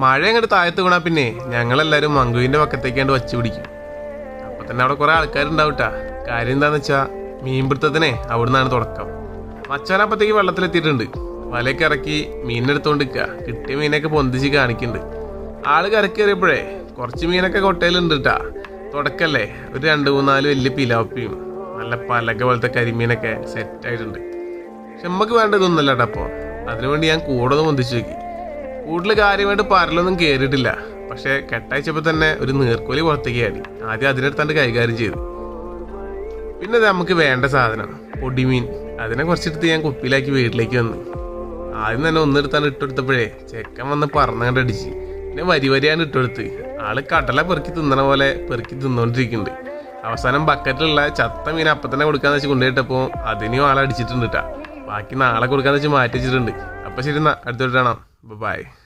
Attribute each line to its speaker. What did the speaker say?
Speaker 1: മഴ അങ്ങോട്ട് താഴത്ത് വീണാ പിന്നെ ഞങ്ങളെല്ലാവരും മങ്കുവിൻ്റെ പക്കത്തേക്കാണ്ട് വച്ച് പിടിക്കും. അപ്പം തന്നെ അവിടെ കുറേ ആൾക്കാരുണ്ടാവട്ടാ. കാര്യം എന്താണെന്ന് വെച്ചാൽ മീൻപിടുത്തത്തിനെ അവിടെ നിന്നാണ് തുടക്കം. മച്ചാനപ്പത്തേക്ക് വെള്ളത്തിലെത്തിയിട്ടുണ്ട്. വലയൊക്കെ ഇറക്കി മീനെടുത്തോണ്ട് നിൽക്കുക. കിട്ടിയ മീനൊക്കെ പൊന്തിച്ച് കാണിക്കുന്നുണ്ട്. ആള് കരക്ക് കയറിയപ്പോഴേ കുറച്ച് മീനൊക്കെ കൊട്ടയിലുണ്ട് കേട്ടാ. തുടക്കല്ലേ ഒരു 2-3-4 വലിയ പിലാപ്പിയും നല്ല പലക പോലത്തെ കരിമീനൊക്കെ സെറ്റായിട്ടുണ്ട്. പക്ഷെ നമുക്ക് വേണ്ടതൊന്നുമല്ല കേട്ടോ. അപ്പോൾ അതിനുവേണ്ടി ഞാൻ കൂടെ പൊന്തിച്ച് നോക്കി. കൂടുതൽ കാര്യമായിട്ട് പരലൊന്നും കയറിയിട്ടില്ല. പക്ഷെ കെട്ടയച്ചപ്പോൾ തന്നെ ഒരു നീർക്കോലി പുറത്തേക്ക് ആടി. ആദ്യം അതിനെടുത്താണ്ട് കൈകാര്യം ചെയ്തു. പിന്നെ നമുക്ക് വേണ്ട സാധനം പൊടിമീൻ. അതിനെ കുറച്ചെടുത്ത് ഞാൻ കുപ്പിയിലാക്കി വീട്ടിലേക്ക് വന്നു. ആദ്യം തന്നെ ഒന്നെടുത്താണ് ഇട്ടെടുത്തപ്പോഴേ ചെക്കൻ വന്ന് പറന്നങ്ങണ്ടടിച്ച്. പിന്നെ വരിയാണ് ഇട്ടെടുത്ത്. ആള് കടല പെറുക്കി തിന്നണ പോലെ പെറുക്കി തിന്നോണ്ടിരിക്കുന്നുണ്ട്. അവസാനം ബക്കറ്റിലുള്ള ചത്ത മീൻ അപ്പം തന്നെ കൊടുക്കാന്ന് വെച്ച് കൊണ്ടുപോയിട്ടപ്പോൾ അതിനെയും ആളടിച്ചിട്ടുണ്ട് കേട്ടാ. ബാക്കി നാളെ കൊടുക്കാന്ന് വെച്ച് മാറ്റി വെച്ചിട്ടുണ്ട്. അപ്പം ശരി, അടുത്തോട്ട് കാണാം. ബൈ.